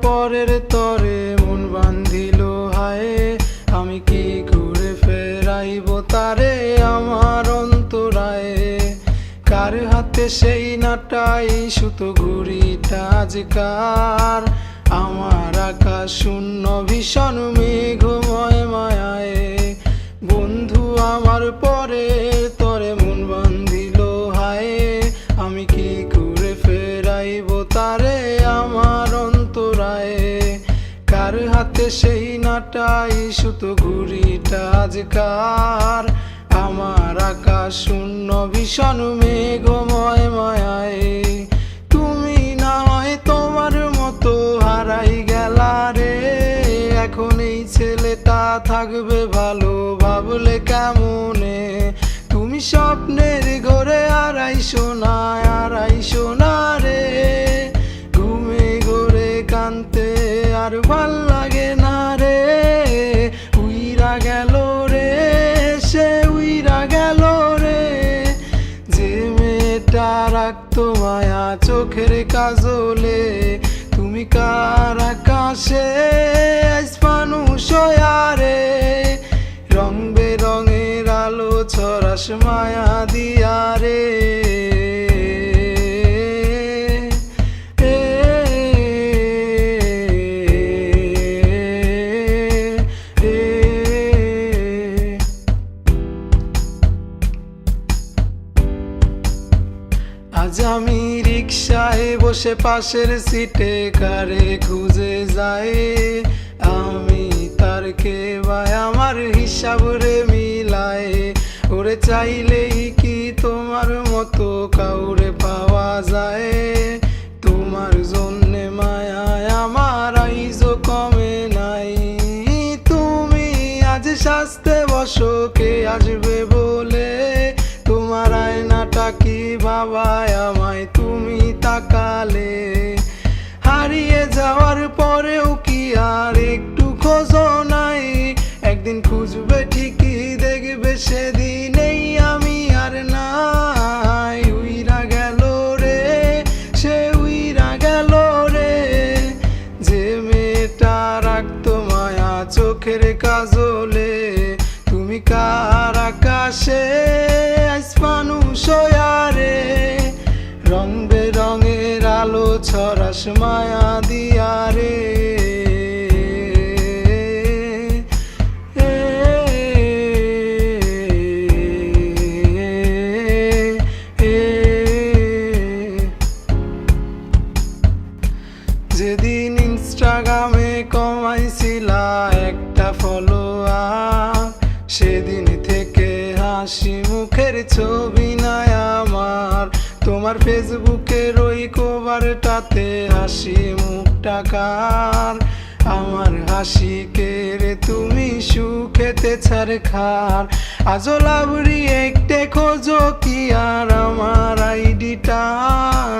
পরের তরে মন বান্ধিল হায়, আমি কি করে ফেরাইব তারে আমার অন্তরায়। কার হাতে সেই নাটাই সুতো ঘুড়িটা আজকার, আমার আকাশ শূন্য ভীষণ মেঘময় মায়ায়। বন্ধু আমার পরের তরে মন বান্ধিল হায়, আমি কি করে ফেরাইব তারে আমার অন্তরায়। কার হাতে সেই নাটাই সুতো ঘুড়িটা আজকার, আমার আকাশ শূন্য ভীষণ মেঘময় মায়ায়। তুমি না হয় তোমার মতো হারাই গেলা রে, এখন এই ছেলেটা থাকবে ভালো ভাবলে কেমনে। তুমি স্বপ্নের ঘরে আড়াইশো না রে, ঘুমে ঘরে কানতে আর ভাল লাগে না রে। উইরা গেল রে, সে উইরা গেল রে, যে মেয়েটা রাখতো মায়া চোখের কাজলে। তুমি কার আকাশে আজ মানুষ হইয়া রে, রং বেরঙের আলো ছড়াস মায়া দিয়া রে। আজ আমি রিকশায় বসে পাশের সিটে কারে খুঁজে যাই, আমি তার কে ভাই আমার হিসাব রে মিলাই। ওরে চাইলেই কি তোমার মতো কাউরে পাওয়া যায়, তোমার জন্যে মায়ায় আমার আইজো কমে নাই। তুমি আজ সাজতে বসো কে আসবে বলে, তোমার আয়নাটা কি ভাবায় আমায় তুমি তাকালে। হারিয়ে যাওয়ার পরেও কি আর একটু খোঁজো নাই, একদিন খুঁজবে ঠিকই দেখবে সেদিনেই আমি আর নাই। উইরা গেল রে, সে উইরা গেল রে, যে মেয়েটা রাখতো মায়া চোখের কাজলে। তুমি কার আকাশে আজ মানুষ হইয়া রে, রং বেরঙের আলো ছড়াস মায়া দিয়া রে। যেদিন ইনস্টাগ্রামে কমাইছিলা একটা ফলোয়ার, সেদিন থেকে হাসি মুখের ছবি নাই আমার। তোমার ফেসবুকের ওই কভারটাতে হাসি মুখটা কার, আমার হাসিকে রে তুমি সুখেতে ছাড়খার। আজও লাভরি একটে খোঁজো কি আর আমার আইডিটা,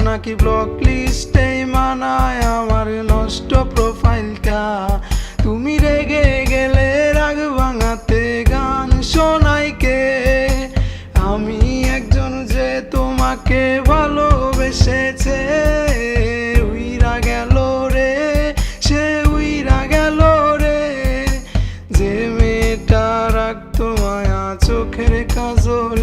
নাকি ব্লক লিস্টেই মানায় আমার নষ্ট প্রোফাইলটা। তুমি রেগে গেলে রাগ ভাঙাতে গান শোনাই কে, আমি একজন যে তোমাকে ভালোবেসেছে। উইরা গেল রে, সে উইরা গেল রে, যে মেয়েটা রাখতো মায়া চোখের কাজল।